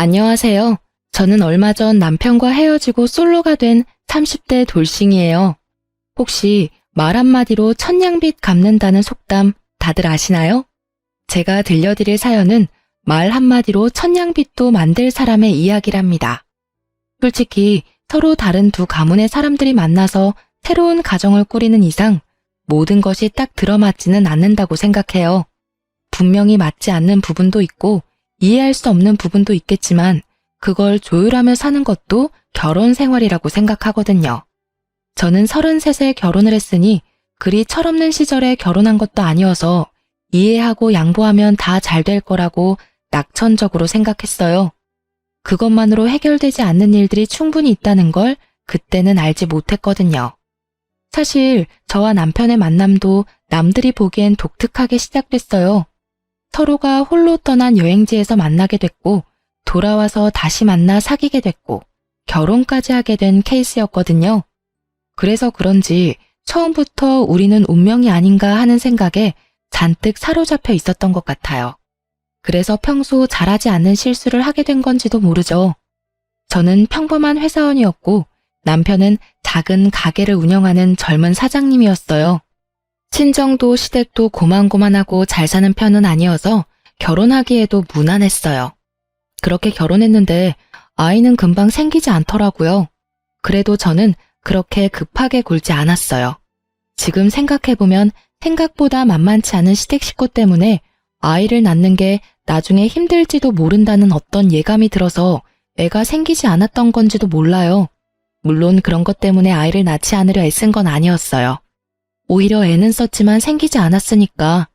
안녕하세요. 저는 얼마 전 남편과 헤어지고 솔로가 된 30대 돌싱이에요. 혹시 말 한마디로 천냥빚 갚는다는 속담 다들 아시나요? 제가 들려드릴 사연은 말 한마디로 천냥빚도 만들 사람의 이야기랍니다. 솔직히 서로 다른 두 가문의 사람들이 만나서 새로운 가정을 꾸리는 이상 모든 것이 딱 들어맞지는 않는다고 생각해요. 분명히 맞지 않는 부분도 있고 이해할 수 없는 부분도 있겠지만 그걸 조율하며 사는 것도 결혼 생활이라고 생각하거든요. 저는 33세 결혼을 했으니 그리 철없는 시절에 결혼한 것도 아니어서 이해하고 양보하면 다 잘 될 거라고 낙천적으로 생각했어요. 그것만으로 해결되지 않는 일들이 충분히 있다는 걸 그때는 알지 못했거든요. 사실 저와 남편의 만남도 남들이 보기엔 독특하게 시작됐어요. 서로가 홀로 떠난 여행지에서 만나게 됐고 돌아와서 다시 만나 사귀게 됐고 결혼까지 하게 된 케이스였거든요. 그래서 그런지 처음부터 우리는 운명이 아닌가 하는 생각에 잔뜩 사로잡혀 있었던 것 같아요. 그래서 평소 잘하지 않는 실수를 하게 된 건지도 모르죠. 저는 평범한 회사원이었고 남편은 작은 가게를 운영하는 젊은 사장님이었어요. 친정도 시댁도 고만고만하고 잘 사는 편은 아니어서 결혼하기에도 무난했어요. 그렇게 결혼했는데 아이는 금방 생기지 않더라고요. 그래도 저는 그렇게 급하게 굴지 않았어요. 지금 생각해보면 생각보다 만만치 않은 시댁 식구 때문에 아이를 낳는 게 나중에 힘들지도 모른다는 어떤 예감이 들어서 애가 생기지 않았던 건지도 몰라요. 물론 그런 것 때문에 아이를 낳지 않으려 애쓴 건 아니었어요. 오히려 애는 썼지만 생기지 않았으니까.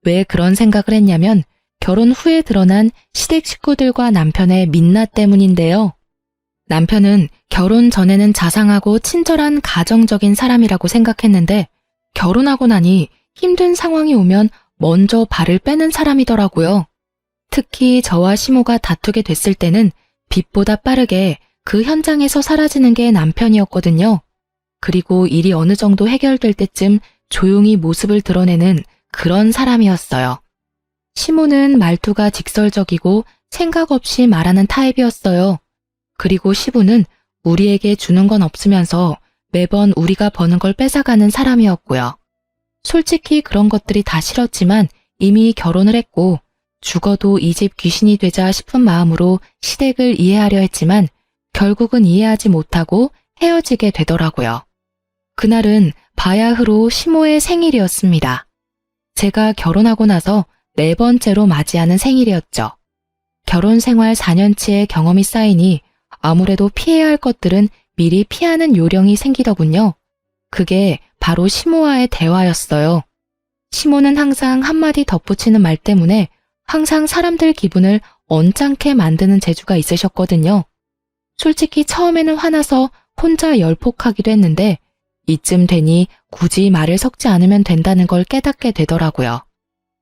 왜 그런 생각을 했냐면 결혼 후에 드러난 시댁 식구들과 남편의 민낯 때문인데요. 남편은 결혼 전에는 자상하고 친절한 가정적인 사람이라고 생각했는데 결혼하고 나니 힘든 상황이 오면 먼저 발을 빼는 사람이더라고요. 특히 저와 시모가 다투게 됐을 때는 빛보다 빠르게 그 현장에서 사라지는 게 남편이었거든요. 그리고 일이 어느 정도 해결될 때쯤 조용히 모습을 드러내는 그런 사람이었어요. 시모는 말투가 직설적이고 생각 없이 말하는 타입이었어요. 그리고 시부는 우리에게 주는 건 없으면서 매번 우리가 버는 걸 뺏어가는 사람이었고요. 솔직히 그런 것들이 다 싫었지만 이미 결혼을 했고 죽어도 이 집 귀신이 되자 싶은 마음으로 시댁을 이해하려 했지만 결국은 이해하지 못하고 헤어지게 되더라고요. 그날은 바야흐로 시모의 생일이었습니다. 제가 결혼하고 나서 4번째로 맞이하는 생일이었죠. 결혼 생활 4년치의 경험이 쌓이니 아무래도 피해야 할 것들은 미리 피하는 요령이 생기더군요. 그게 바로 시모와의 대화였어요. 시모는 항상 한마디 덧붙이는 말 때문에 항상 사람들 기분을 언짢게 만드는 재주가 있으셨거든요. 솔직히 처음에는 화나서 혼자 열폭하기도 했는데 이쯤 되니 굳이 말을 섞지 않으면 된다는 걸 깨닫게 되더라고요.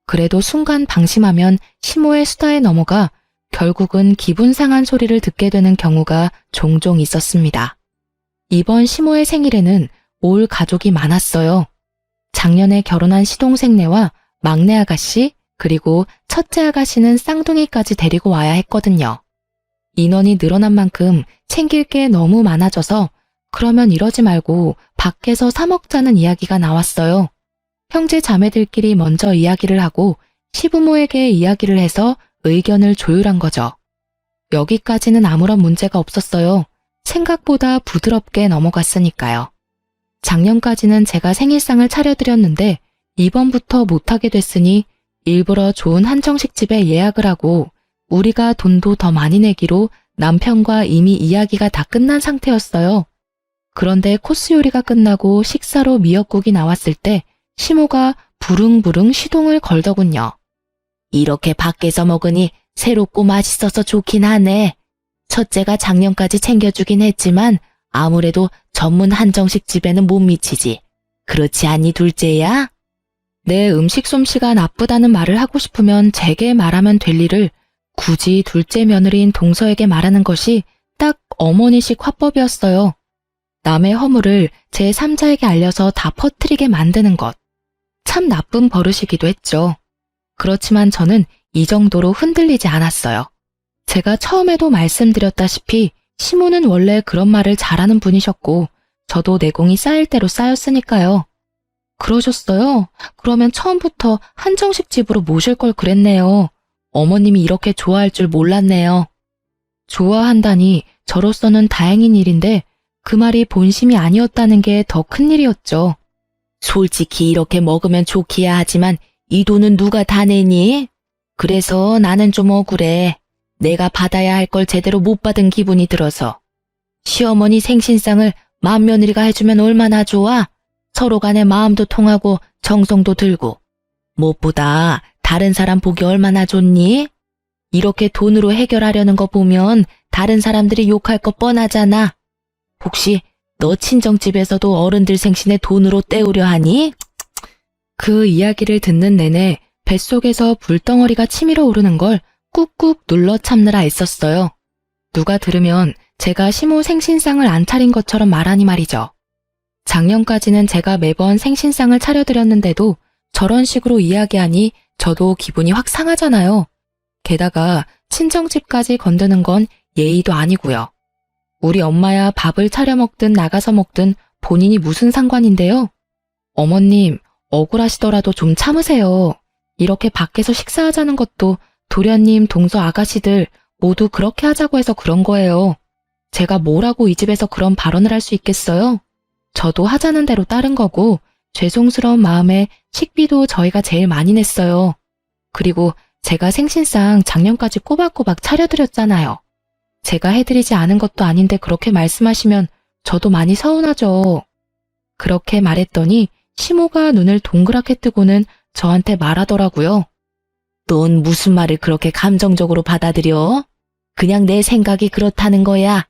그래도 순간 방심하면 시모의 수다에 넘어가 결국은 기분 상한 소리를 듣게 되는 경우가 종종 있었습니다. 이번 시모의 생일에는 올 가족이 많았어요. 작년에 결혼한 시동생네와 막내 아가씨 그리고 첫째 아가씨는 쌍둥이까지 데리고 와야 했거든요. 인원이 늘어난 만큼 챙길 게 너무 많아져서 그러면 이러지 말고 밖에서 사 먹자는 이야기가 나왔어요. 형제 자매들끼리 먼저 이야기를 하고 시부모에게 이야기를 해서 의견을 조율한 거죠. 여기까지는 아무런 문제가 없었어요. 생각보다 부드럽게 넘어갔으니까요. 작년까지는 제가 생일상을 차려드렸는데 이번부터 못하게 됐으니 일부러 좋은 한정식 집에 예약을 하고 우리가 돈도 더 많이 내기로 남편과 이미 이야기가 다 끝난 상태였어요. 그런데 코스 요리가 끝나고 식사로 미역국이 나왔을 때 시모가 부릉부릉 시동을 걸더군요. 이렇게 밖에서 먹으니 새롭고 맛있어서 좋긴 하네. 첫째가 작년까지 챙겨주긴 했지만 아무래도 전문 한정식 집에는 못 미치지. 그렇지 않니 둘째야? 내 음식 솜씨가 나쁘다는 말을 하고 싶으면 제게 말하면 될 일을 굳이 둘째 며느리인 동서에게 말하는 것이 딱 어머니식 화법이었어요. 남의 허물을 제3자에게 알려서 다 퍼뜨리게 만드는 것. 참 나쁜 버릇이기도 했죠. 그렇지만 저는 이 정도로 흔들리지 않았어요. 제가 처음에도 말씀드렸다시피 시모는 원래 그런 말을 잘하는 분이셨고 저도 내공이 쌓일 대로 쌓였으니까요. 그러셨어요? 그러면 처음부터 한정식 집으로 모실 걸 그랬네요. 어머님이 이렇게 좋아할 줄 몰랐네요. 좋아한다니 저로서는 다행인 일인데 그 말이 본심이 아니었다는 게 더 큰일이었죠. 솔직히 이렇게 먹으면 좋기야 하지만 이 돈은 누가 다 내니? 그래서 나는 좀 억울해. 내가 받아야 할 걸 제대로 못 받은 기분이 들어서. 시어머니 생신상을 맏며느리가 해주면 얼마나 좋아? 서로 간에 마음도 통하고 정성도 들고. 무엇보다 다른 사람 보기 얼마나 좋니? 이렇게 돈으로 해결하려는 거 보면 다른 사람들이 욕할 거 뻔하잖아. 혹시 너 친정집에서도 어른들 생신에 돈으로 때우려 하니? 그 이야기를 듣는 내내 뱃속에서 불덩어리가 치밀어 오르는 걸 꾹꾹 눌러 참느라 애썼어요. 누가 들으면 제가 시모 생신상을 안 차린 것처럼 말하니 말이죠. 작년까지는 제가 매번 생신상을 차려드렸는데도 저런 식으로 이야기하니 저도 기분이 확 상하잖아요. 게다가 친정집까지 건드는 건 예의도 아니고요. 우리 엄마야 밥을 차려 먹든 나가서 먹든 본인이 무슨 상관인데요. 어머님, 억울하시더라도 좀 참으세요. 이렇게 밖에서 식사하자는 것도 도련님, 동서 아가씨들 모두 그렇게 하자고 해서 그런 거예요. 제가 뭐라고 이 집에서 그런 발언을 할 수 있겠어요? 저도 하자는 대로 따른 거고 죄송스러운 마음에 식비도 저희가 제일 많이 냈어요. 그리고 제가 생신상 작년까지 꼬박꼬박 차려드렸잖아요. 제가 해드리지 않은 것도 아닌데 그렇게 말씀하시면 저도 많이 서운하죠. 그렇게 말했더니 시모가 눈을 동그랗게 뜨고는 저한테 말하더라고요. 넌 무슨 말을 그렇게 감정적으로 받아들여? 그냥 내 생각이 그렇다는 거야.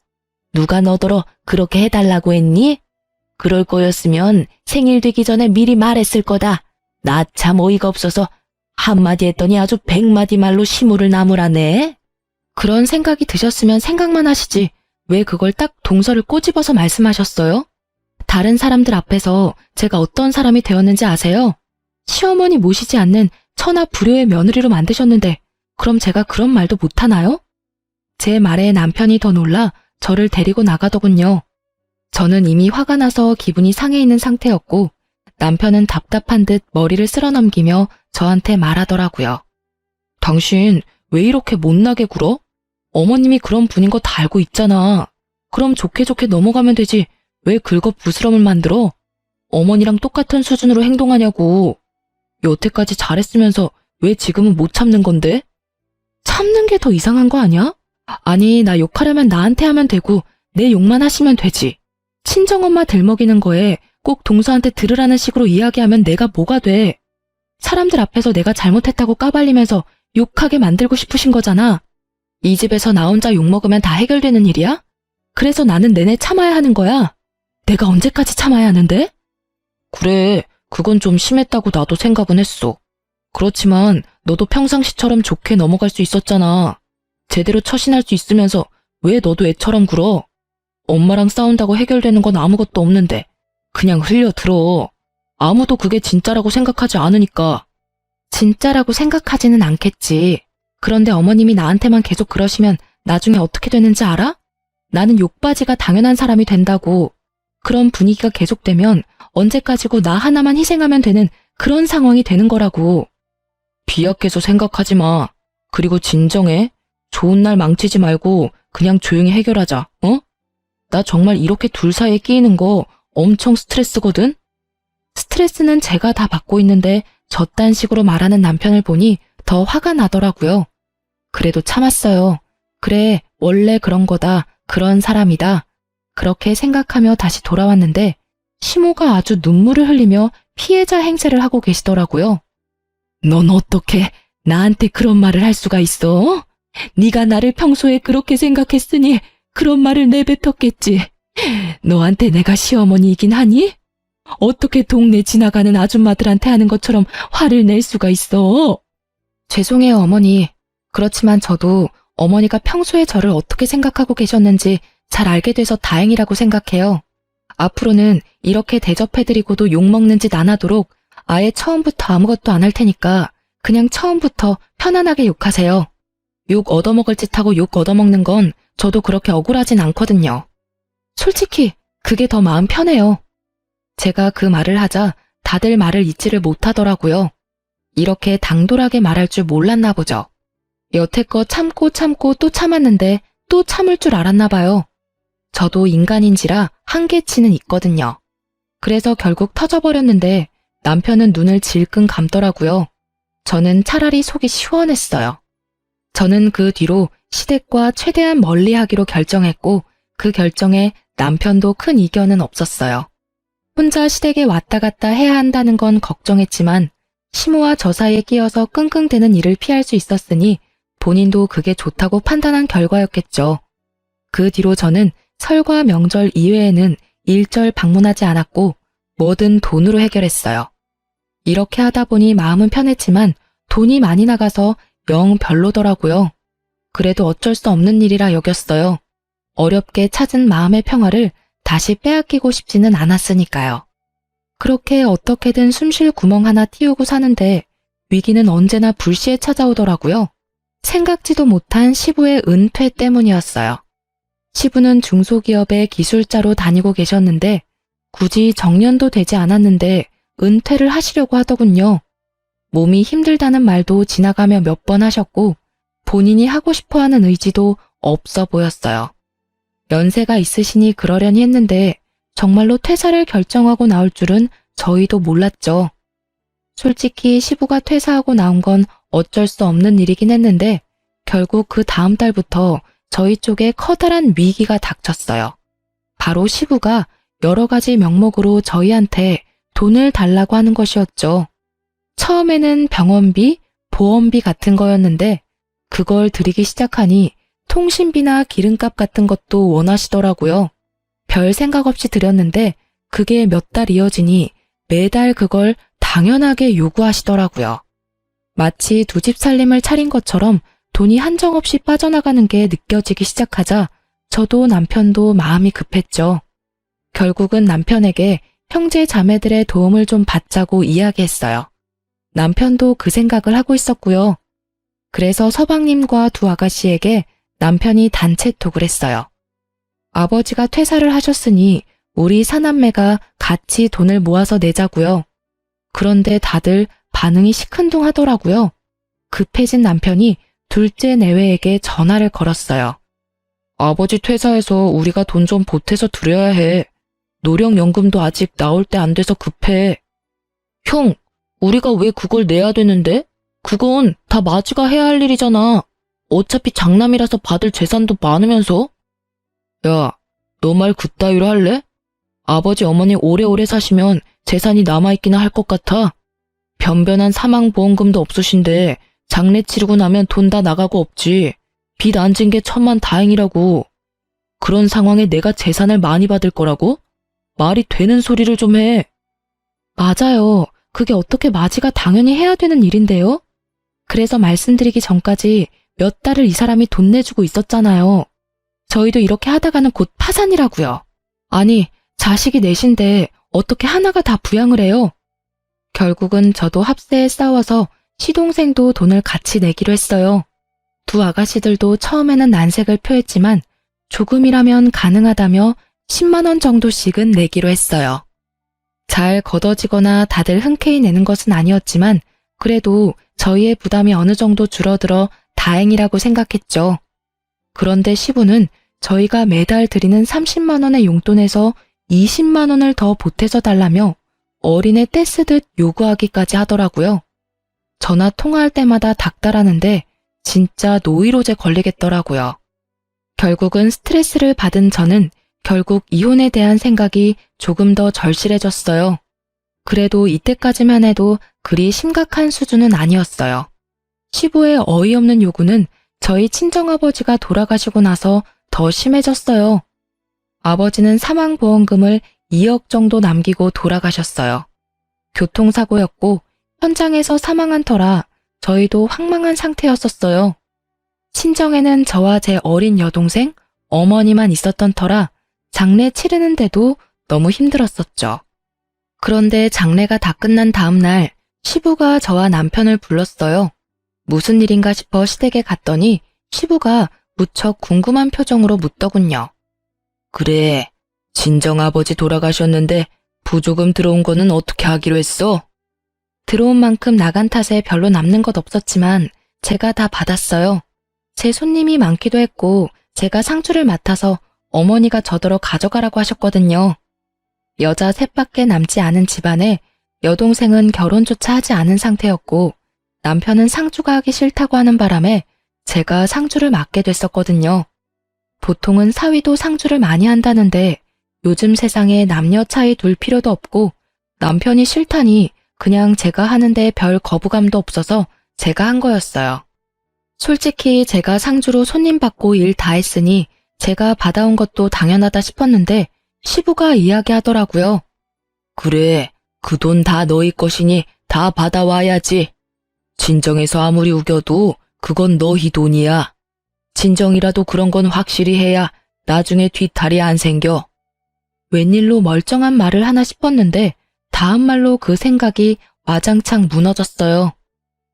누가 너더러 그렇게 해달라고 했니? 그럴 거였으면 생일 되기 전에 미리 말했을 거다. 나 참 어이가 없어서 한마디 했더니 아주 100마디 말로 시무를 나무라네. 그런 생각이 드셨으면 생각만 하시지 왜 그걸 딱 동서를 꼬집어서 말씀하셨어요? 다른 사람들 앞에서 제가 어떤 사람이 되었는지 아세요? 시어머니 모시지 않는 천하 불효의 며느리로 만드셨는데 그럼 제가 그런 말도 못하나요? 제 말에 남편이 더 놀라 저를 데리고 나가더군요. 저는 이미 화가 나서 기분이 상해 있는 상태였고 남편은 답답한 듯 머리를 쓸어넘기며 저한테 말하더라고요. 당신 왜 이렇게 못나게 굴어? 어머님이 그런 분인 거 다 알고 있잖아. 그럼 좋게 좋게 넘어가면 되지 왜 긁어 부스럼을 만들어? 어머니랑 똑같은 수준으로 행동하냐고. 여태까지 잘했으면서 왜 지금은 못 참는 건데? 참는 게 더 이상한 거 아니야? 아니, 나 욕하려면 나한테 하면 되고 내 욕만 하시면 되지. 친정엄마 들먹이는 거에 꼭 동서한테 들으라는 식으로 이야기하면 내가 뭐가 돼. 사람들 앞에서 내가 잘못했다고 까발리면서 욕하게 만들고 싶으신 거잖아. 이 집에서 나 혼자 욕먹으면 다 해결되는 일이야? 그래서 나는 내내 참아야 하는 거야. 내가 언제까지 참아야 하는데? 그래, 그건 좀 심했다고 나도 생각은 했어. 그렇지만 너도 평상시처럼 좋게 넘어갈 수 있었잖아. 제대로 처신할 수 있으면서 왜 너도 애처럼 굴어? 엄마랑 싸운다고 해결되는 건 아무것도 없는데 그냥 흘려들어. 아무도 그게 진짜라고 생각하지 않으니까. 진짜라고 생각하지는 않겠지. 그런데 어머님이 나한테만 계속 그러시면 나중에 어떻게 되는지 알아? 나는 욕바지가 당연한 사람이 된다고. 그런 분위기가 계속되면 언제까지고 나 하나만 희생하면 되는 그런 상황이 되는 거라고. 비약해서 생각하지 마. 그리고 진정해. 좋은 날 망치지 말고 그냥 조용히 해결하자, 어? 나 정말 이렇게 둘 사이에 끼이는 거 엄청 스트레스거든? 스트레스는 제가 다 받고 있는데 저딴 식으로 말하는 남편을 보니 더 화가 나더라고요. 그래도 참았어요. 그래, 원래 그런 거다. 그런 사람이다. 그렇게 생각하며 다시 돌아왔는데 시모가 아주 눈물을 흘리며 피해자 행세를 하고 계시더라고요. 넌 어떻게 나한테 그런 말을 할 수가 있어? 네가 나를 평소에 그렇게 생각했으니 그런 말을 내뱉었겠지. 너한테 내가 시어머니이긴 하니? 어떻게 동네 지나가는 아줌마들한테 하는 것처럼 화를 낼 수가 있어? 죄송해요, 어머니. 그렇지만 저도 어머니가 평소에 저를 어떻게 생각하고 계셨는지 잘 알게 돼서 다행이라고 생각해요. 앞으로는 이렇게 대접해드리고도 욕먹는 짓 안 하도록 아예 처음부터 아무것도 안 할 테니까 그냥 처음부터 편안하게 욕하세요. 욕 얻어먹을 짓 하고 욕 얻어먹는 건 저도 그렇게 억울하진 않거든요. 솔직히 그게 더 마음 편해요. 제가 그 말을 하자 다들 말을 잇지를 못하더라고요. 이렇게 당돌하게 말할 줄 몰랐나 보죠. 여태껏 참고 참고 또 참았는데 또 참을 줄 알았나 봐요. 저도 인간인지라 한계치는 있거든요. 그래서 결국 터져버렸는데 남편은 눈을 질끈 감더라고요. 저는 차라리 속이 시원했어요. 저는 그 뒤로 시댁과 최대한 멀리하기로 결정했고 그 결정에 남편도 큰 이견은 없었어요. 혼자 시댁에 왔다 갔다 해야 한다는 건 걱정했지만 시모와 저 사이에 끼어서 끙끙대는 일을 피할 수 있었으니 본인도 그게 좋다고 판단한 결과였겠죠. 그 뒤로 저는 설과 명절 이외에는 일절 방문하지 않았고 뭐든 돈으로 해결했어요. 이렇게 하다 보니 마음은 편했지만 돈이 많이 나가서 영 별로더라고요. 그래도 어쩔 수 없는 일이라 여겼어요. 어렵게 찾은 마음의 평화를 다시 빼앗기고 싶지는 않았으니까요. 그렇게 어떻게든 숨쉴 구멍 하나 틔우고 사는데 위기는 언제나 불시에 찾아오더라고요. 생각지도 못한 시부의 은퇴 때문이었어요. 시부는 중소기업의 기술자로 다니고 계셨는데 굳이 정년도 되지 않았는데 은퇴를 하시려고 하더군요. 몸이 힘들다는 말도 지나가며 몇 번 하셨고 본인이 하고 싶어하는 의지도 없어 보였어요. 연세가 있으시니 그러려니 했는데 정말로 퇴사를 결정하고 나올 줄은 저희도 몰랐죠. 솔직히 시부가 퇴사하고 나온 건 어쩔 수 없는 일이긴 했는데 결국 그 다음 달부터 저희 쪽에 커다란 위기가 닥쳤어요. 바로 시부가 여러 가지 명목으로 저희한테 돈을 달라고 하는 것이었죠. 처음에는 병원비, 보험비 같은 거였는데 그걸 드리기 시작하니 통신비나 기름값 같은 것도 원하시더라고요. 별 생각 없이 드렸는데 그게 몇 달 이어지니 매달 그걸 당연하게 요구하시더라고요. 마치 두 집 살림을 차린 것처럼 돈이 한정없이 빠져나가는 게 느껴지기 시작하자 저도 남편도 마음이 급했죠. 결국은 남편에게 형제 자매들의 도움을 좀 받자고 이야기했어요. 남편도 그 생각을 하고 있었고요. 그래서 서방님과 두 아가씨에게 남편이 단체톡을 했어요. 아버지가 퇴사를 하셨으니 우리 사남매가 같이 돈을 모아서 내자고요. 그런데 다들 반응이 시큰둥하더라고요. 급해진 남편이 둘째 내외에게 전화를 걸었어요. 아버지 퇴사해서 우리가 돈 좀 보태서 드려야 해. 노령연금도 아직 나올 때 안 돼서 급해. 형, 우리가 왜 그걸 내야 되는데? 그건 다 마지가 해야 할 일이잖아. 어차피 장남이라서 받을 재산도 많으면서. 야, 너 말 그따위로 할래? 아버지 어머니 오래오래 사시면 재산이 남아있기나 할 것 같아. 변변한 사망보험금도 없으신데 장례 치르고 나면 돈 다 나가고 없지. 빚 안 진 게 천만 다행이라고. 그런 상황에 내가 재산을 많이 받을 거라고? 말이 되는 소리를 좀 해. 맞아요. 그게 어떻게 마지가 당연히 해야 되는 일인데요? 그래서 말씀드리기 전까지 몇 달을 이 사람이 돈 내주고 있었잖아요. 저희도 이렇게 하다가는 곧 파산이라고요. 아니, 자식이 넷인데 어떻게 하나가 다 부양을 해요? 결국은 저도 합세에 싸워서 시동생도 돈을 같이 내기로 했어요. 두 아가씨들도 처음에는 난색을 표했지만 조금이라면 가능하다며 10만 원 정도씩은 내기로 했어요. 잘 걷어지거나 다들 흔쾌히 내는 것은 아니었지만 그래도 저희의 부담이 어느 정도 줄어들어 다행이라고 생각했죠. 그런데 시부는 저희가 매달 드리는 30만 원의 용돈에서 20만 원을 더 보태서 달라며 어린애 떼쓰듯 요구하기까지 하더라고요. 전화 통화할 때마다 닥달하는데 진짜 노이로제 걸리겠더라고요. 결국은 스트레스를 받은 저는 결국 이혼에 대한 생각이 조금 더 절실해졌어요. 그래도 이때까지만 해도 그리 심각한 수준은 아니었어요. 시부의 어이없는 요구는 저희 친정아버지가 돌아가시고 나서 더 심해졌어요. 아버지는 사망보험금을 2억 정도 남기고 돌아가셨어요. 교통사고였고 현장에서 사망한 터라 저희도 황망한 상태였었어요. 친정에는 저와 제 어린 여동생, 어머니만 있었던 터라 장례 치르는데도 너무 힘들었었죠. 그런데 장례가 다 끝난 다음 날 시부가 저와 남편을 불렀어요. 무슨 일인가 싶어 시댁에 갔더니 시부가 무척 궁금한 표정으로 묻더군요. 그래, 친정아버지 돌아가셨는데 부조금 들어온 거는 어떻게 하기로 했어? 들어온 만큼 나간 탓에 별로 남는 것 없었지만 제가 다 받았어요. 제 손님이 많기도 했고 제가 상주를 맡아서 어머니가 저더러 가져가라고 하셨거든요. 여자 셋밖에 남지 않은 집안에 여동생은 결혼조차 하지 않은 상태였고 남편은 상주가 하기 싫다고 하는 바람에 제가 상주를 맡게 됐었거든요. 보통은 사위도 상주를 많이 한다는데 요즘 세상에 남녀 차이 둘 필요도 없고 남편이 싫다니 그냥 제가 하는데 별 거부감도 없어서 제가 한 거였어요. 솔직히 제가 상주로 손님 받고 일 다 했으니 제가 받아온 것도 당연하다 싶었는데 시부가 이야기하더라고요. 그래, 그 돈 다 너희 것이니 다 받아와야지. 친정에서 아무리 우겨도 그건 너희 돈이야. 친정이라도 그런 건 확실히 해야 나중에 뒤탈이 안 생겨. 웬일로 멀쩡한 말을 하나 싶었는데 다음 말로 그 생각이 와장창 무너졌어요.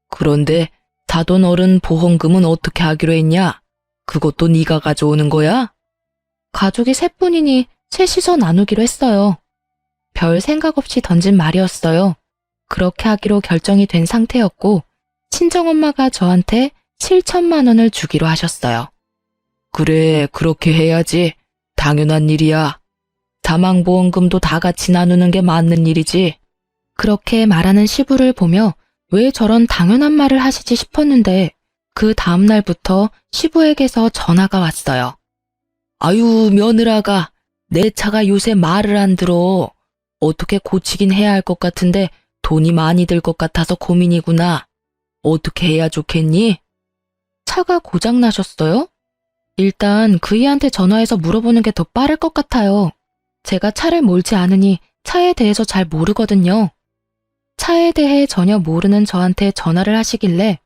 그런데 사돈 어른 보험금은 어떻게 하기로 했냐? 그것도 네가 가져오는 거야? 가족이 셋뿐이니 셋이서 나누기로 했어요. 별 생각 없이 던진 말이었어요. 그렇게 하기로 결정이 된 상태였고 친정엄마가 저한테 7천만 원을 주기로 하셨어요. 그래, 그렇게 해야지. 당연한 일이야. 사망보험금도 다 같이 나누는 게 맞는 일이지. 그렇게 말하는 시부를 보며 왜 저런 당연한 말을 하시지 싶었는데 그 다음 날부터 시부에게서 전화가 왔어요. 아유, 며느라가 내 차가 요새 말을 안 들어. 어떻게 고치긴 해야 할 것 같은데 돈이 많이 들 것 같아서 고민이구나. 어떻게 해야 좋겠니? 차가 고장 나셨어요? 일단 그이한테 전화해서 물어보는 게 더 빠를 것 같아요. 제가 차를 몰지 않으니 차에 대해서 잘 모르거든요. 차에 대해 전혀 모르는 저한테 전화를 하시길래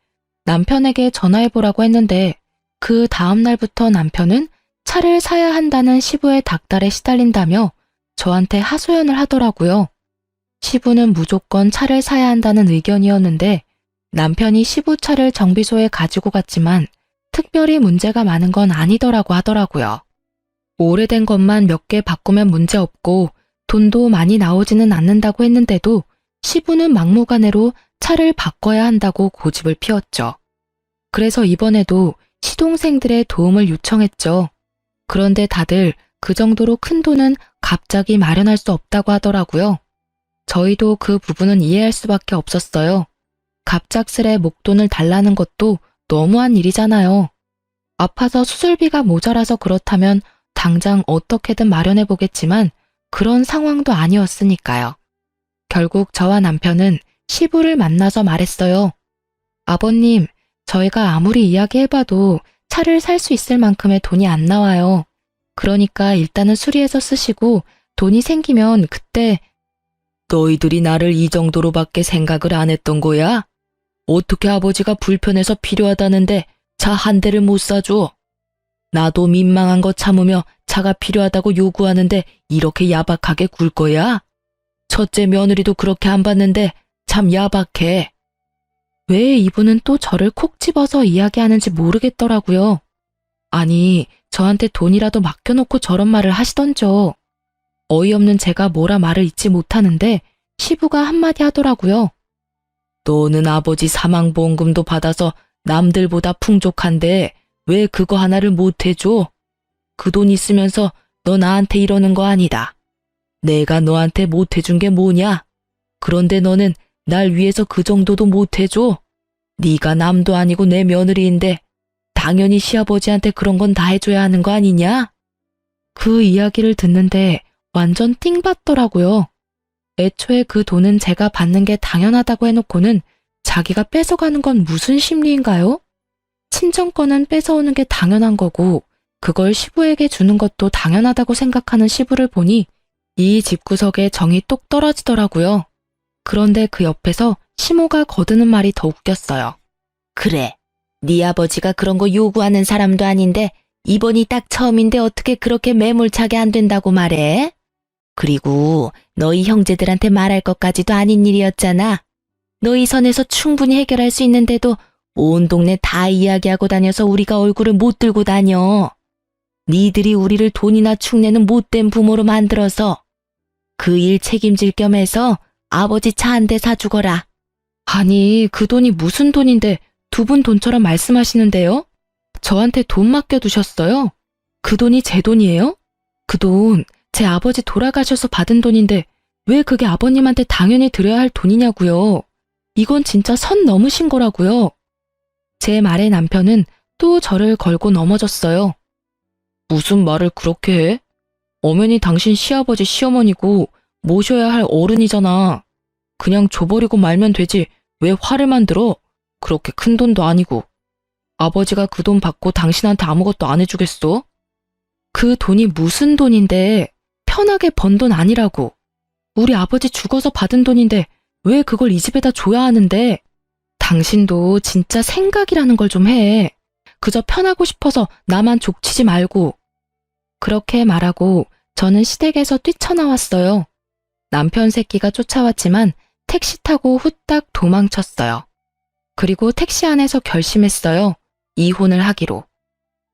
남편에게 전화해보라고 했는데 그 다음 날부터 남편은 차를 사야 한다는 시부의 닥달에 시달린다며 저한테 하소연을 하더라고요. 시부는 무조건 차를 사야 한다는 의견이었는데 남편이 시부 차를 정비소에 가지고 갔지만 특별히 문제가 많은 건 아니더라고 하더라고요. 오래된 것만 몇 개 바꾸면 문제없고 돈도 많이 나오지는 않는다고 했는데도 시부는 막무가내로 차를 바꿔야 한다고 고집을 피웠죠. 그래서 이번에도 시동생들의 도움을 요청했죠. 그런데 다들 그 정도로 큰 돈은 갑자기 마련할 수 없다고 하더라고요. 저희도 그 부분은 이해할 수밖에 없었어요. 갑작스레 목돈을 달라는 것도 너무한 일이잖아요. 아파서 수술비가 모자라서 그렇다면 당장 어떻게든 마련해 보겠지만 그런 상황도 아니었으니까요. 결국 저와 남편은 시부를 만나서 말했어요. 아버님, 저희가 아무리 이야기해봐도 차를 살 수 있을 만큼의 돈이 안 나와요. 그러니까 일단은 수리해서 쓰시고 돈이 생기면 그때. 너희들이 나를 이 정도로밖에 생각을 안 했던 거야? 어떻게 아버지가 불편해서 필요하다는데 차 한 대를 못 사줘? 나도 민망한 거 참으며 차가 필요하다고 요구하는데 이렇게 야박하게 굴 거야? 첫째 며느리도 그렇게 안 봤는데 참 야박해. 왜 이분은 또 저를 콕 집어서 이야기하는지 모르겠더라고요. 아니, 저한테 돈이라도 맡겨놓고 저런 말을 하시던죠. 어이없는 제가 뭐라 말을 잇지 못하는데 시부가 한마디 하더라고요. 너는 아버지 사망보험금도 받아서 남들보다 풍족한데 왜 그거 하나를 못 해줘? 그 돈 있으면서 너 나한테 이러는 거 아니다. 내가 너한테 못 해준 게 뭐냐? 그런데 너는 날 위해서 그 정도도 못 해줘? 네가 남도 아니고 내 며느리인데 당연히 시아버지한테 그런 건 다 해줘야 하는 거 아니냐? 그 이야기를 듣는데 완전 띵 받더라고요. 애초에 그 돈은 제가 받는 게 당연하다고 해놓고는 자기가 뺏어가는 건 무슨 심리인가요? 친정 거는 뺏어오는 게 당연한 거고 그걸 시부에게 주는 것도 당연하다고 생각하는 시부를 보니 이 집구석에 정이 똑 떨어지더라고요. 그런데 그 옆에서 시모가 거드는 말이 더 웃겼어요. 그래, 네 아버지가 그런 거 요구하는 사람도 아닌데 이번이 딱 처음인데 어떻게 그렇게 매몰차게 안 된다고 말해? 그리고 너희 형제들한테 말할 것까지도 아닌 일이었잖아. 너희 선에서 충분히 해결할 수 있는데도 온 동네 다 이야기하고 다녀서 우리가 얼굴을 못 들고 다녀. 니들이 우리를 돈이나 축내는 못된 부모로 만들어서 그 일 책임질 겸 해서 아버지 차 한 대 사주거라. 아니, 그 돈이 무슨 돈인데 두 분 돈처럼 말씀하시는데요? 저한테 돈 맡겨두셨어요? 그 돈이 제 돈이에요? 그 돈 제 아버지 돌아가셔서 받은 돈인데 왜 그게 아버님한테 당연히 드려야 할 돈이냐고요. 이건 진짜 선 넘으신 거라고요. 제 말에 남편은 또 저를 걸고 넘어졌어요. 무슨 말을 그렇게 해? 어머니 당신 시아버지 시어머니고 모셔야 할 어른이잖아. 그냥 줘버리고 말면 되지 왜 화를 만들어? 그렇게 큰 돈도 아니고. 아버지가 그 돈 받고 당신한테 아무것도 안 해주겠어? 그 돈이 무슨 돈인데 편하게 번 돈 아니라고. 우리 아버지 죽어서 받은 돈인데 왜 그걸 이 집에다 줘야 하는데? 당신도 진짜 생각이라는 걸 좀 해. 그저 편하고 싶어서 나만 족치지 말고. 그렇게 말하고 저는 시댁에서 뛰쳐나왔어요. 남편 새끼가 쫓아왔지만 택시 타고 후딱 도망쳤어요. 그리고 택시 안에서 결심했어요. 이혼을 하기로.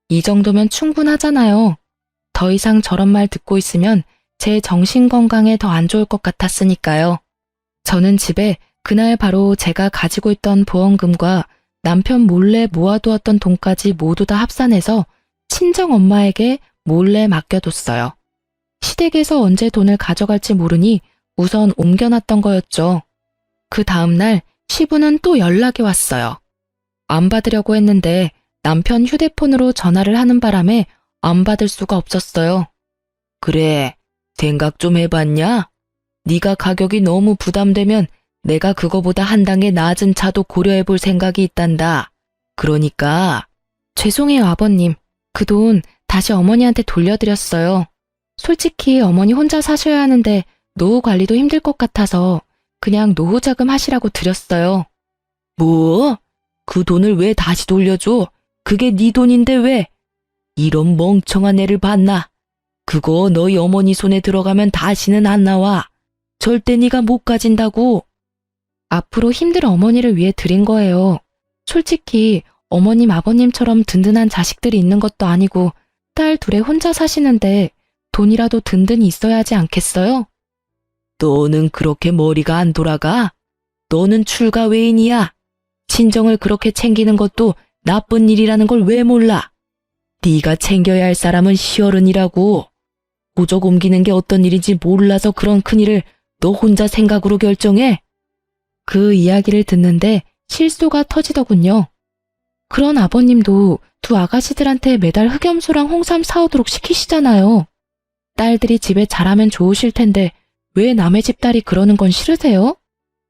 이 정도면 충분하잖아요. 더 이상 저런 말 듣고 있으면 제 정신 건강에 더 안 좋을 것 같았으니까요. 저는 집에 그날 바로 제가 가지고 있던 보험금과 남편 몰래 모아두었던 돈까지 모두 다 합산해서 친정 엄마에게 몰래 맡겨뒀어요. 시댁에서 언제 돈을 가져갈지 모르니 우선 옮겨놨던 거였죠. 그 다음날 시부는 또 연락이 왔어요. 안 받으려고 했는데 남편 휴대폰으로 전화를 하는 바람에 안 받을 수가 없었어요. 그래, 생각 좀 해봤냐? 네가 가격이 너무 부담되면 내가 그거보다 한 단계 낮은 차도 고려해볼 생각이 있단다. 그러니까. 죄송해요, 아버님. 그 돈 다시 어머니한테 돌려드렸어요. 솔직히 어머니 혼자 사셔야 하는데 노후 관리도 힘들 것 같아서 그냥 노후 자금 하시라고 드렸어요. 뭐? 그 돈을 왜 다시 돌려줘? 그게 네 돈인데 왜? 이런 멍청한 애를 봤나? 그거 너희 어머니 손에 들어가면 다시는 안 나와. 절대 네가 못 가진다고. 앞으로 힘들 어머니를 위해 드린 거예요. 솔직히 어머님 아버님처럼 든든한 자식들이 있는 것도 아니고 딸 둘에 혼자 사시는데 돈이라도 든든히 있어야 하지 않겠어요? 너는 그렇게 머리가 안 돌아가? 너는 출가 외인이야. 친정을 그렇게 챙기는 것도 나쁜 일이라는 걸 왜 몰라? 네가 챙겨야 할 사람은 시어른이라고. 호적 옮기는 게 어떤 일인지 몰라서 그런 큰일을 너 혼자 생각으로 결정해? 그 이야기를 듣는데 실소가 터지더군요. 그런 아버님도 두 아가씨들한테 매달 흑염소랑 홍삼 사오도록 시키시잖아요. 딸들이 집에 잘하면 좋으실 텐데 왜 남의 집 딸이 그러는 건 싫으세요?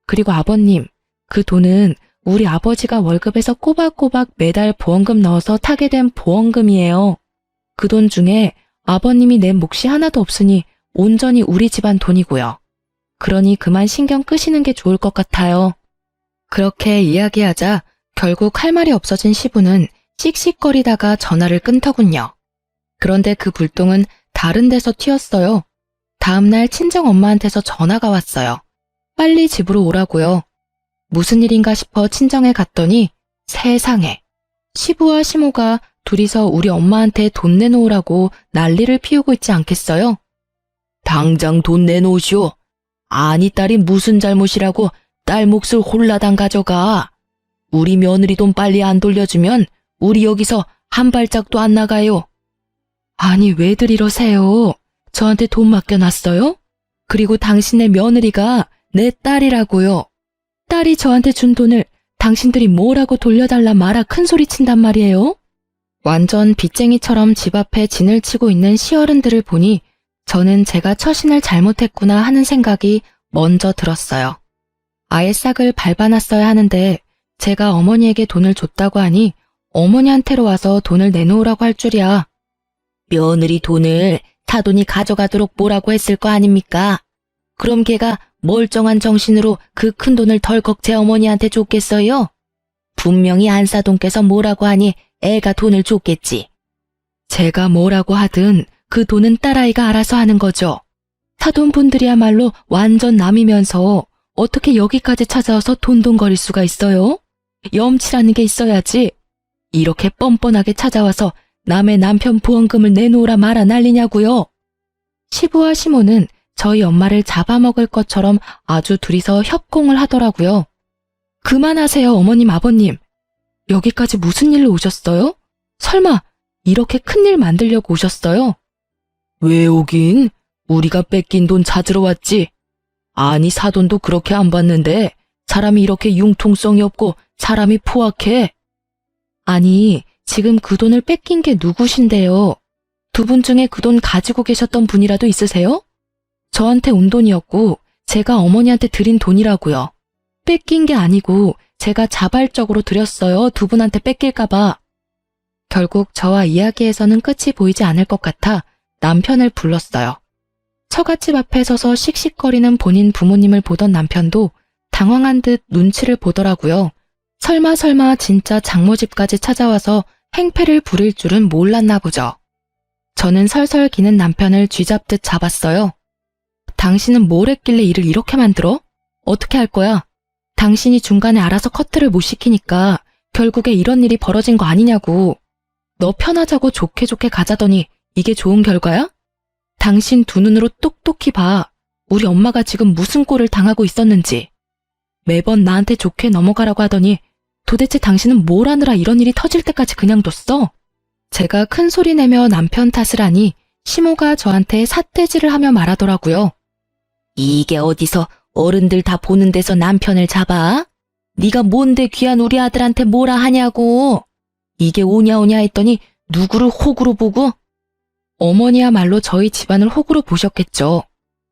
그리고 아버님, 그 돈은 우리 아버지가 월급에서 꼬박꼬박 매달 보험금 넣어서 타게 된 보험금이에요. 그 돈 중에 아버님이 낸 몫이 하나도 없으니 온전히 우리 집안 돈이고요. 그러니 그만 신경 끄시는 게 좋을 것 같아요. 그렇게 이야기하자 결국 할 말이 없어진 시부는 씩씩거리다가 전화를 끊더군요. 그런데 그 불똥은 다른 데서 튀었어요. 다음날 친정 엄마한테서 전화가 왔어요. 빨리 집으로 오라고요. 무슨 일인가 싶어 친정에 갔더니 세상에 시부와 시모가 둘이서 우리 엄마한테 돈 내놓으라고 난리를 피우고 있지 않겠어요? 당장 돈 내놓으시오. 아니 딸이 무슨 잘못이라고 딸 몫을 홀라당 가져가. 우리 며느리 돈 빨리 안 돌려주면 우리 여기서 한 발짝도 안 나가요. 아니 왜들 이러세요? 저한테 돈 맡겨놨어요? 그리고 당신네 며느리가 내 딸이라고요. 딸이 저한테 준 돈을 당신들이 뭐라고 돌려달라 말아 큰소리 친단 말이에요? 완전 빚쟁이처럼 집 앞에 진을 치고 있는 시어른들을 보니 저는 제가 처신을 잘못했구나 하는 생각이 먼저 들었어요. 아예 싹을 밟아놨어야 하는데 제가 어머니에게 돈을 줬다고 하니 어머니한테로 와서 돈을 내놓으라고 할 줄이야. 며느리 돈을 사돈이 가져가도록 뭐라고 했을 거 아닙니까? 그럼 걔가 멀쩡한 정신으로 그 큰 돈을 덜컥 제 어머니한테 줬겠어요? 분명히 안사돈께서 뭐라고 하니 애가 돈을 줬겠지. 제가 뭐라고 하든 그 돈은 딸아이가 알아서 하는 거죠. 사돈분들이야말로 완전 남이면서 어떻게 여기까지 찾아와서 돈돈거릴 수가 있어요? 염치라는 게 있어야지. 이렇게 뻔뻔하게 찾아와서 남의 남편 보험금을 내놓으라 말아 난리냐고요. 시부와 시모는 저희 엄마를 잡아먹을 것처럼 아주 둘이서 협공을 하더라고요. 그만하세요, 어머님, 아버님. 여기까지 무슨 일로 오셨어요? 설마 이렇게 큰일 만들려고 오셨어요? 왜 오긴? 우리가 뺏긴 돈 찾으러 왔지. 아니, 사돈도 그렇게 안 받는데 사람이 이렇게 융통성이 없고 사람이 포악해. 아니, 지금 그 돈을 뺏긴 게 누구신데요? 두 분 중에 그 돈 가지고 계셨던 분이라도 있으세요? 저한테 온 돈이었고 제가 어머니한테 드린 돈이라고요. 뺏긴 게 아니고 제가 자발적으로 드렸어요. 두 분한테 뺏길까 봐. 결국 저와 이야기에서는 끝이 보이지 않을 것 같아 남편을 불렀어요. 처갓집 앞에 서서 씩씩거리는 본인 부모님을 보던 남편도 당황한 듯 눈치를 보더라고요. 설마 진짜 장모집까지 찾아와서 행패를 부릴 줄은 몰랐나 보죠. 저는 설설 기는 남편을 쥐잡듯 잡았어요. 당신은 뭘 했길래 일을 이렇게 만들어? 어떻게 할 거야? 당신이 중간에 알아서 커트를 못 시키니까 결국에 이런 일이 벌어진 거 아니냐고. 너 편하자고 좋게 가자더니 이게 좋은 결과야? 당신 두 눈으로 똑똑히 봐. 우리 엄마가 지금 무슨 꼴을 당하고 있었는지. 매번 나한테 좋게 넘어가라고 하더니 도대체 당신은 뭘 하느라 이런 일이 터질 때까지 그냥 뒀어? 제가 큰 소리 내며 남편 탓을 하니 시모가 저한테 삿대질을 하며 말하더라고요. 이게 어디서 어른들 다 보는 데서 남편을 잡아? 네가 뭔데 귀한 우리 아들한테 뭐라 하냐고. 이게 오냐 했더니 누구를 호구로 보고? 어머니야말로 저희 집안을 호구로 보셨겠죠.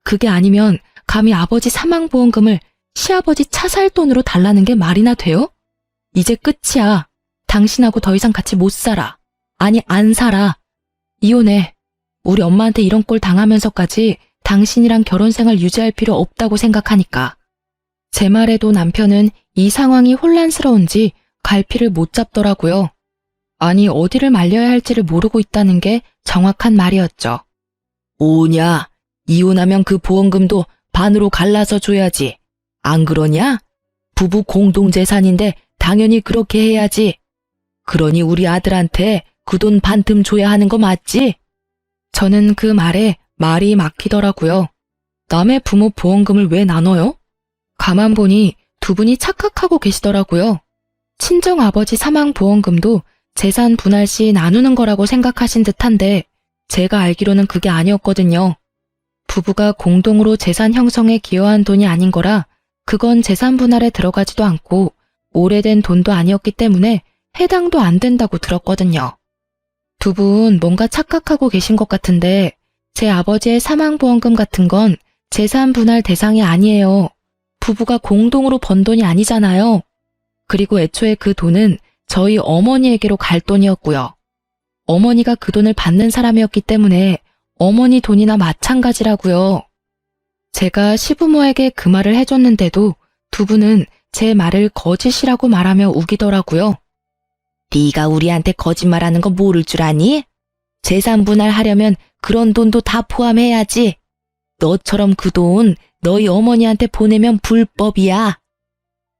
그게 아니면 감히 아버지 사망보험금을 시아버지 차살 돈으로 달라는 게 말이나 돼요? 이제 끝이야. 당신하고 더 이상 같이 못 살아. 아니, 안 살아. 이혼해. 우리 엄마한테 이런 꼴 당하면서까지 당신이랑 결혼생활 유지할 필요 없다고 생각하니까. 제 말에도 남편은 이 상황이 혼란스러운지 갈피를 못 잡더라고요. 아니, 어디를 말려야 할지를 모르고 있다는 게 정확한 말이었죠. 오냐, 이혼하면 그 보험금도 반으로 갈라서 줘야지. 안 그러냐? 부부 공동재산인데 당연히 그렇게 해야지. 그러니 우리 아들한테 그 돈 반틈 줘야 하는 거 맞지? 저는 그 말에 말이 막히더라고요. 남의 부모 보험금을 왜 나눠요? 가만 보니 두 분이 착각하고 계시더라고요. 친정아버지 사망보험금도 재산 분할 시 나누는 거라고 생각하신 듯한데 제가 알기로는 그게 아니었거든요. 부부가 공동으로 재산 형성에 기여한 돈이 아닌 거라 그건 재산 분할에 들어가지도 않고 오래된 돈도 아니었기 때문에 해당도 안 된다고 들었거든요. 두 분 뭔가 착각하고 계신 것 같은데 제 아버지의 사망보험금 같은 건 재산 분할 대상이 아니에요. 부부가 공동으로 번 돈이 아니잖아요. 그리고 애초에 그 돈은 저희 어머니에게로 갈 돈이었고요. 어머니가 그 돈을 받는 사람이었기 때문에 어머니 돈이나 마찬가지라고요. 제가 시부모에게 그 말을 해줬는데도 두 분은 제 말을 거짓이라고 말하며 우기더라고요. 네가 우리한테 거짓말하는 거 모를 줄 아니? 재산 분할하려면 그런 돈도 다 포함해야지. 너처럼 그 돈 너희 어머니한테 보내면 불법이야.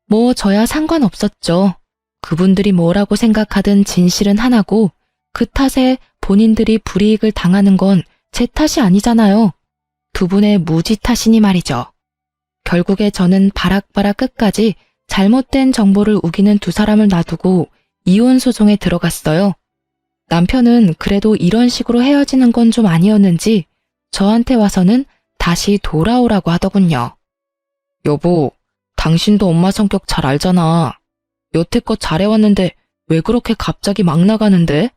뭐 저야 상관없었죠. 그분들이 뭐라고 생각하든 진실은 하나고 그 탓에 본인들이 불이익을 당하는 건 제 탓이 아니잖아요. 두 분의 무지 탓이니 말이죠. 결국에 저는 바락바락 끝까지 잘못된 정보를 우기는 두 사람을 놔두고 이혼 소송에 들어갔어요. 남편은 그래도 이런 식으로 헤어지는 건 좀 아니었는지 저한테 와서는 다시 돌아오라고 하더군요. 여보, 당신도 엄마 성격 잘 알잖아. 여태껏 잘해왔는데 왜 그렇게 갑자기 막 나가는데?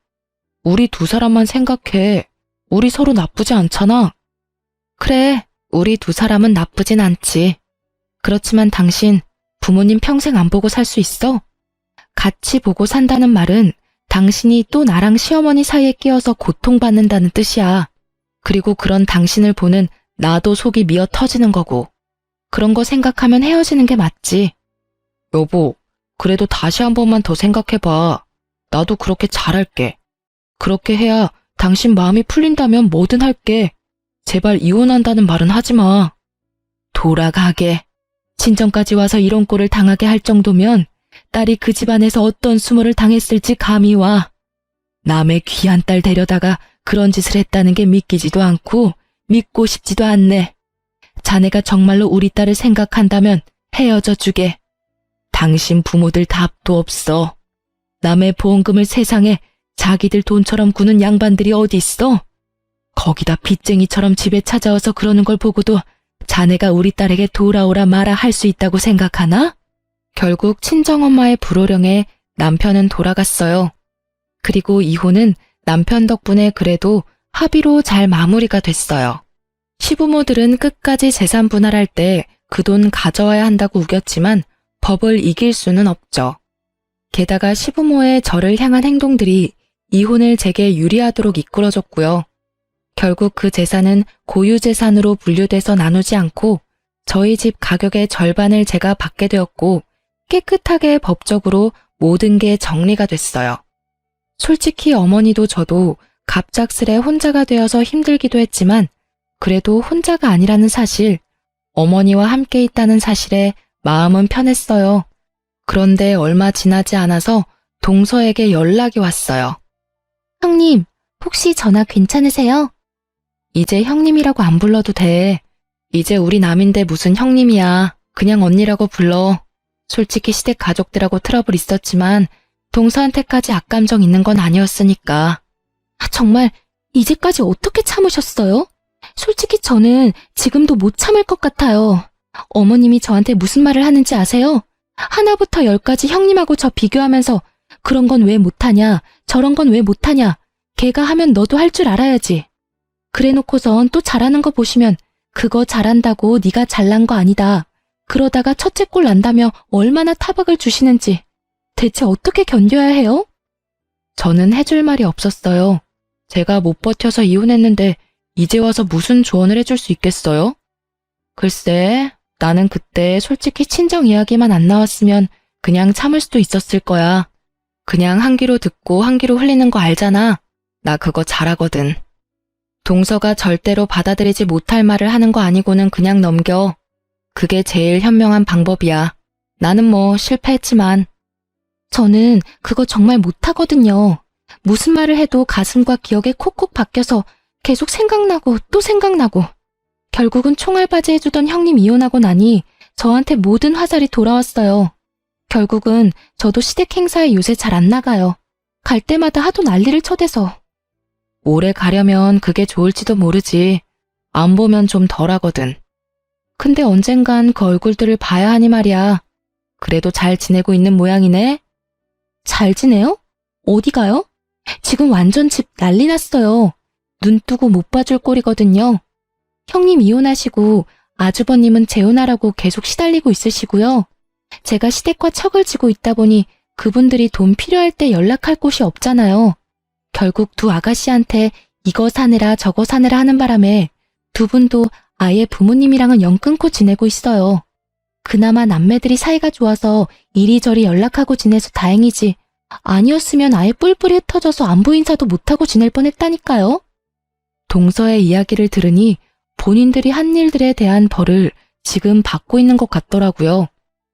우리 두 사람만 생각해. 우리 서로 나쁘지 않잖아. 그래, 우리 두 사람은 나쁘진 않지. 그렇지만 당신 부모님 평생 안 보고 살 수 있어? 같이 보고 산다는 말은 당신이 또 나랑 시어머니 사이에 끼어서 고통받는다는 뜻이야. 그리고 그런 당신을 보는 나도 속이 미어 터지는 거고. 그런 거 생각하면 헤어지는 게 맞지. 여보, 그래도 다시 한 번만 더 생각해봐. 나도 그렇게 잘할게. 그렇게 해야 당신 마음이 풀린다면 뭐든 할게. 제발 이혼한다는 말은 하지 마. 돌아가게. 친정까지 와서 이런 꼴을 당하게 할 정도면 딸이 그 집안에서 어떤 수모를 당했을지 감이 와. 남의 귀한 딸 데려다가 그런 짓을 했다는 게 믿기지도 않고 믿고 싶지도 않네. 자네가 정말로 우리 딸을 생각한다면 헤어져 주게. 당신 부모들 답도 없어. 남의 보험금을 세상에 자기들 돈처럼 구는 양반들이 어디 있어? 거기다 빚쟁이처럼 집에 찾아와서 그러는 걸 보고도 자네가 우리 딸에게 돌아오라 마라 할 수 있다고 생각하나? 결국 친정엄마의 불호령에 남편은 돌아갔어요. 그리고 이혼은 남편 덕분에 그래도 합의로 잘 마무리가 됐어요. 시부모들은 끝까지 재산 분할할 때 그 돈 가져와야 한다고 우겼지만 법을 이길 수는 없죠. 게다가 시부모의 저를 향한 행동들이 이혼을 제게 유리하도록 이끌어줬고요. 결국 그 재산은 고유재산으로 분류돼서 나누지 않고 저희 집 가격의 절반을 제가 받게 되었고 깨끗하게 법적으로 모든 게 정리가 됐어요. 솔직히 어머니도 저도 갑작스레 혼자가 되어서 힘들기도 했지만 그래도 혼자가 아니라는 사실, 어머니와 함께 있다는 사실에 마음은 편했어요. 그런데 얼마 지나지 않아서 동서에게 연락이 왔어요. 형님, 혹시 전화 괜찮으세요? 이제 형님이라고 안 불러도 돼. 이제 우리 남인데 무슨 형님이야. 그냥 언니라고 불러. 솔직히 시댁 가족들하고 트러블 있었지만 동서한테까지 악감정 있는 건 아니었으니까. 정말 이제까지 어떻게 참으셨어요? 솔직히 저는 지금도 못 참을 것 같아요. 어머님이 저한테 무슨 말을 하는지 아세요? 하나부터 열까지 형님하고 저 비교하면서 그런 건 왜 못하냐, 저런 건 왜 못하냐, 걔가 하면 너도 할 줄 알아야지. 그래놓고선 또 잘하는 거 보시면 그거 잘한다고 네가 잘난 거 아니다. 그러다가 첫째 꼴 난다며 얼마나 타박을 주시는지 대체 어떻게 견뎌야 해요? 저는 해줄 말이 없었어요. 제가 못 버텨서 이혼했는데 이제 와서 무슨 조언을 해줄 수 있겠어요? 글쎄, 나는 그때 솔직히 친정 이야기만 안 나왔으면 그냥 참을 수도 있었을 거야. 그냥 한 귀로 듣고 한 귀로 흘리는 거 알잖아. 나 그거 잘하거든. 동서가 절대로 받아들이지 못할 말을 하는 거 아니고는 그냥 넘겨. 그게 제일 현명한 방법이야. 나는 뭐 실패했지만. 저는 그거 정말 못하거든요. 무슨 말을 해도 가슴과 기억에 콕콕 박혀서 계속 생각나고 또 생각나고. 결국은 총알바지 해주던 형님 이혼하고 나니 저한테 모든 화살이 돌아왔어요. 결국은 저도 시댁 행사에 요새 잘 안 나가요. 갈 때마다 하도 난리를 쳐대서. 오래 가려면 그게 좋을지도 모르지. 안 보면 좀 덜하거든. 근데 언젠간 그 얼굴들을 봐야 하니 말이야. 그래도 잘 지내고 있는 모양이네. 잘 지내요? 어디 가요? 지금 완전 집 난리 났어요. 눈 뜨고 못 봐줄 꼴이거든요. 형님 이혼하시고 아주버님은 재혼하라고 계속 시달리고 있으시고요. 제가 시댁과 척을 지고 있다 보니 그분들이 돈 필요할 때 연락할 곳이 없잖아요. 결국 두 아가씨한테 이거 사느라 저거 사느라 하는 바람에 두 분도 아예 부모님이랑은 연 끊고 지내고 있어요. 그나마 남매들이 사이가 좋아서 이리저리 연락하고 지내서 다행이지. 아니었으면 아예 뿔뿔이 흩어져서 안부 인사도 못하고 지낼 뻔했다니까요. 동서의 이야기를 들으니 본인들이 한 일들에 대한 벌을 지금 받고 있는 것 같더라고요.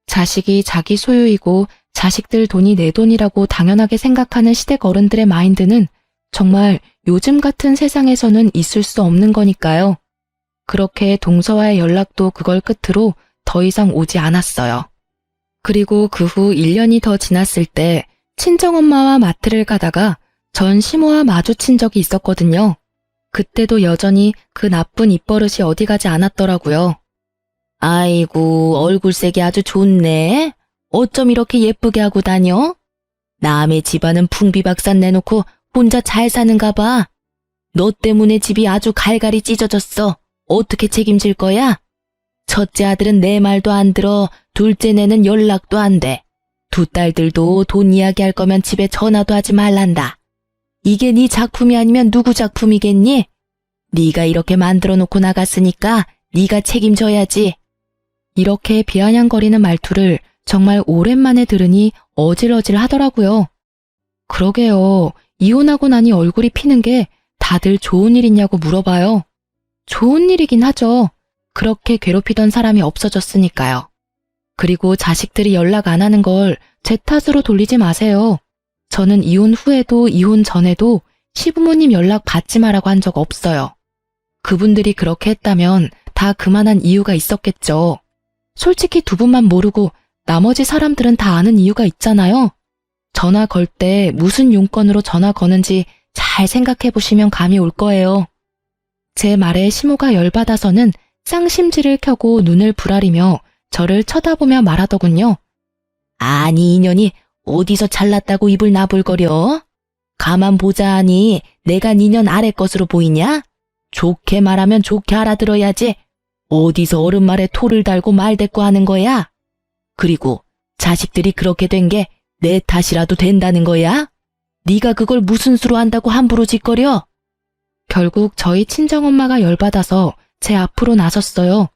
자식이 자기 소유이고 자식들 돈이 내 돈이라고 당연하게 생각하는 시댁 어른들의 마인드는 정말 요즘 같은 세상에서는 있을 수 없는 거니까요. 그렇게 동서와의 연락도 그걸 끝으로 더 이상 오지 않았어요. 그리고 그 후 1년이 더 지났을 때 친정엄마와 마트를 가다가 전 시모와 마주친 적이 있었거든요. 그때도 여전히 그 나쁜 입버릇이 어디 가지 않았더라고요. 아이고, 얼굴색이 아주 좋네. 어쩜 이렇게 예쁘게 하고 다녀? 남의 집안은 풍비박산 내놓고 혼자 잘 사는가 봐. 너 때문에 집이 아주 갈갈이 찢어졌어. 어떻게 책임질 거야? 첫째 아들은 내 말도 안 들어. 둘째네는 연락도 안 돼. 두 딸들도 돈 이야기할 거면 집에 전화도 하지 말란다. 이게 네 작품이 아니면 누구 작품이겠니? 네가 이렇게 만들어 놓고 나갔으니까 네가 책임져야지. 이렇게 비아냥거리는 말투를 정말 오랜만에 들으니 어질어질 하더라고요. 그러게요. 이혼하고 나니 얼굴이 피는 게 다들 좋은 일이냐고 물어봐요. 좋은 일이긴 하죠. 그렇게 괴롭히던 사람이 없어졌으니까요. 그리고 자식들이 연락 안 하는 걸 제 탓으로 돌리지 마세요. 저는 이혼 후에도 이혼 전에도 시부모님 연락 받지 마라고 한 적 없어요. 그분들이 그렇게 했다면 다 그만한 이유가 있었겠죠. 솔직히 두 분만 모르고 나머지 사람들은 다 아는 이유가 있잖아요. 전화 걸 때 무슨 용건으로 전화 거는지 잘 생각해 보시면 감이 올 거예요. 제 말에 시모가 열받아서는 쌍심지를 켜고 눈을 부라리며 저를 쳐다보며 말하더군요. 아니 이년이 어디서 잘났다고 입을 나불거려? 가만 보자 하니 내가 니년 아래 것으로 보이냐? 좋게 말하면 좋게 알아들어야지. 어디서 어른 말에 토를 달고 말대꾸 하는 거야? 그리고 자식들이 그렇게 된 게 내 탓이라도 된다는 거야? 네가 그걸 무슨 수로 한다고 함부로 짓거려? 결국 저희 친정엄마가 열받아서 제 앞으로 나섰어요.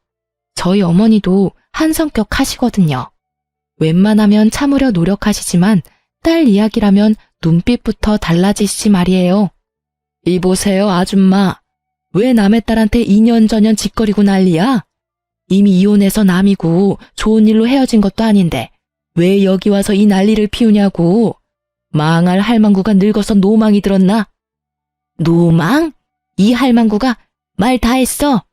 저희 어머니도 한 성격 하시거든요. 웬만하면 참으려 노력하시지만 딸 이야기라면 눈빛부터 달라지시지 말이에요. 이보세요 아줌마. 왜 남의 딸한테 2년 전년 짓거리고 난리야? 이미 이혼해서 남이고 좋은 일로 헤어진 것도 아닌데 왜 여기 와서 이 난리를 피우냐고. 망할 할망구가 늙어서 노망이 들었나? 노망? 이 할망구가 말 다 했어.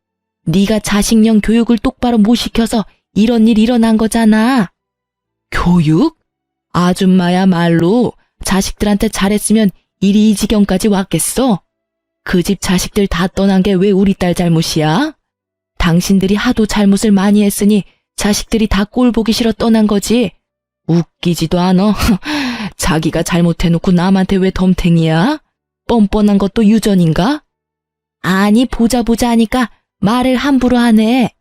네가 자식령 교육을 똑바로 못 시켜서 이런 일 일어난 거잖아. 교육? 아줌마야말로 자식들한테 잘했으면 일이 이 지경까지 왔겠어? 그 집 자식들 다 떠난 게 왜 우리 딸 잘못이야? 당신들이 하도 잘못을 많이 했으니 자식들이 다 꼴 보기 싫어 떠난 거지. 웃기지도 않아. 자기가 잘못해놓고 남한테 왜 덤탱이야? 뻔뻔한 것도 유전인가? 아니 보자 하니까 말을 함부로 하네.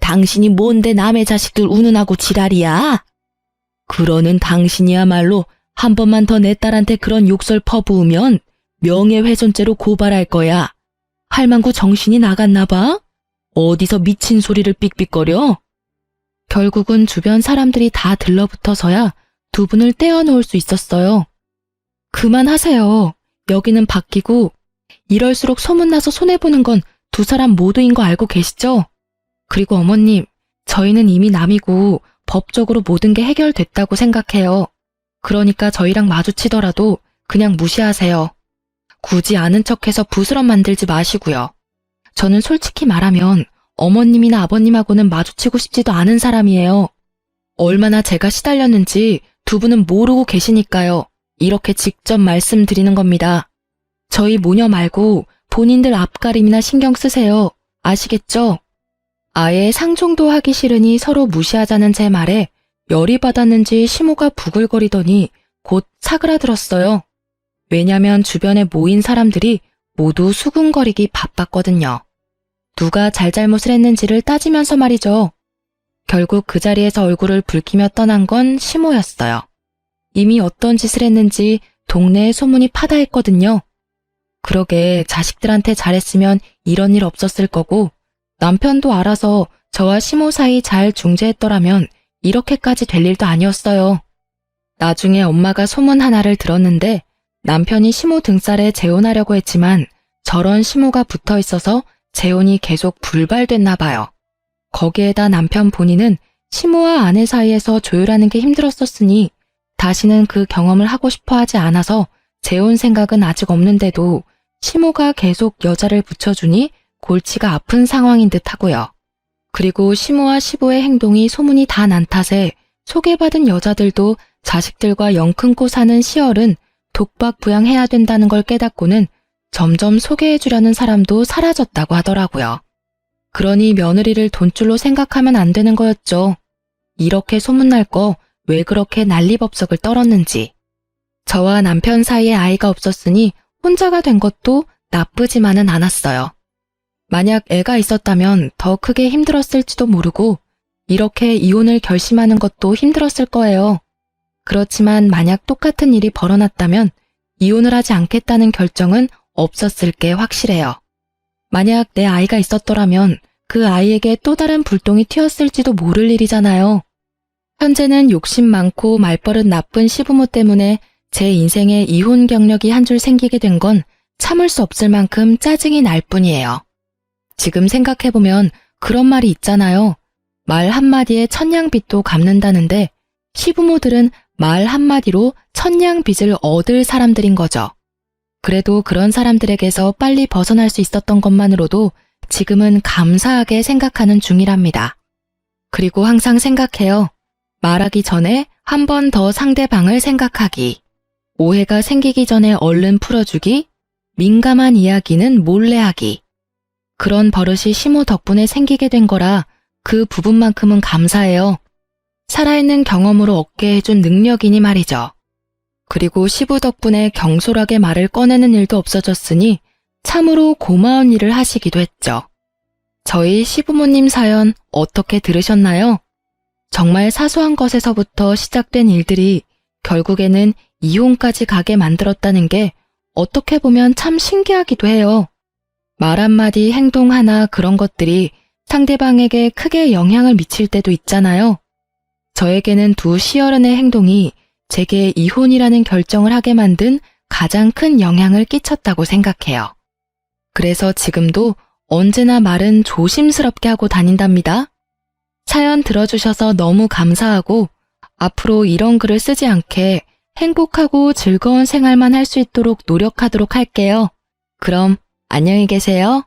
당신이 뭔데 남의 자식들 운운하고 지랄이야? 그러는 당신이야말로 한 번만 더 내 딸한테 그런 욕설 퍼부으면 명예훼손죄로 고발할 거야. 할망구 정신이 나갔나 봐? 어디서 미친 소리를 삑삑거려? 결국은 주변 사람들이 다 들러붙어서야 두 분을 떼어놓을 수 있었어요. 그만하세요. 여기는 바뀌고 이럴수록 소문나서 손해보는 건 두 사람 모두인 거 알고 계시죠? 그리고 어머님, 저희는 이미 남이고 법적으로 모든 게 해결됐다고 생각해요. 그러니까 저희랑 마주치더라도 그냥 무시하세요. 굳이 아는 척해서 부스럼 만들지 마시고요. 저는 솔직히 말하면 어머님이나 아버님하고는 마주치고 싶지도 않은 사람이에요. 얼마나 제가 시달렸는지 두 분은 모르고 계시니까요. 이렇게 직접 말씀드리는 겁니다. 저희 모녀 말고 본인들 앞가림이나 신경 쓰세요. 아시겠죠? 아예 상종도 하기 싫으니 서로 무시하자는 제 말에 열이 받았는지 시모가 부글거리더니 곧 사그라들었어요. 왜냐면 주변에 모인 사람들이 모두 수군거리기 바빴거든요. 누가 잘잘못을 했는지를 따지면서 말이죠. 결국 그 자리에서 얼굴을 붉히며 떠난 건 시모였어요. 이미 어떤 짓을 했는지 동네에 소문이 파다했거든요. 그러게 자식들한테 잘했으면 이런 일 없었을 거고 남편도 알아서 저와 시모 사이 잘 중재했더라면 이렇게까지 될 일도 아니었어요. 나중에 엄마가 소문 하나를 들었는데 남편이 시모 등살에 재혼하려고 했지만 저런 시모가 붙어 있어서 재혼이 계속 불발됐나 봐요. 거기에다 남편 본인은 시모와 아내 사이에서 조율하는 게 힘들었었으니 다시는 그 경험을 하고 싶어 하지 않아서 재혼 생각은 아직 없는데도 시모가 계속 여자를 붙여주니 골치가 아픈 상황인 듯 하고요. 그리고 시모와 시부의 행동이 소문이 다 난 탓에 소개받은 여자들도 자식들과 영 끊고 사는 시얼은 독박 부양해야 된다는 걸 깨닫고는 점점 소개해주려는 사람도 사라졌다고 하더라고요. 그러니 며느리를 돈줄로 생각하면 안 되는 거였죠. 이렇게 소문날 거 왜 그렇게 난리법석을 떨었는지. 저와 남편 사이에 아이가 없었으니 혼자가 된 것도 나쁘지만은 않았어요. 만약 애가 있었다면 더 크게 힘들었을지도 모르고 이렇게 이혼을 결심하는 것도 힘들었을 거예요. 그렇지만 만약 똑같은 일이 벌어났다면 이혼을 하지 않겠다는 결정은 없었을 게 확실해요. 만약 내 아이가 있었더라면 그 아이에게 또 다른 불똥이 튀었을지도 모를 일이잖아요. 현재는 욕심 많고 말버릇 나쁜 시부모 때문에 제 인생에 이혼 경력이 한 줄 생기게 된 건 참을 수 없을 만큼 짜증이 날 뿐이에요. 지금 생각해보면 그런 말이 있잖아요. 말 한마디에 천냥빚도 갚는다는데 시부모들은 말 한마디로 천냥빚을 얻을 사람들인 거죠. 그래도 그런 사람들에게서 빨리 벗어날 수 있었던 것만으로도 지금은 감사하게 생각하는 중이랍니다. 그리고 항상 생각해요. 말하기 전에 한 번 더 상대방을 생각하기. 오해가 생기기 전에 얼른 풀어주기. 민감한 이야기는 몰래 하기. 그런 버릇이 시모 덕분에 생기게 된 거라 그 부분만큼은 감사해요. 살아있는 경험으로 얻게 해준 능력이니 말이죠. 그리고 시부 덕분에 경솔하게 말을 꺼내는 일도 없어졌으니 참으로 고마운 일을 하시기도 했죠. 저희 시부모님 사연 어떻게 들으셨나요? 정말 사소한 것에서부터 시작된 일들이 결국에는 이혼까지 가게 만들었다는 게 어떻게 보면 참 신기하기도 해요. 말 한마디, 행동 하나 그런 것들이 상대방에게 크게 영향을 미칠 때도 있잖아요. 저에게는 두 시어른의 행동이 제게 이혼이라는 결정을 하게 만든 가장 큰 영향을 끼쳤다고 생각해요. 그래서 지금도 언제나 말은 조심스럽게 하고 다닌답니다. 사연 들어주셔서 너무 감사하고 앞으로 이런 글을 쓰지 않게 행복하고 즐거운 생활만 할 수 있도록 노력하도록 할게요. 그럼 안녕히 계세요.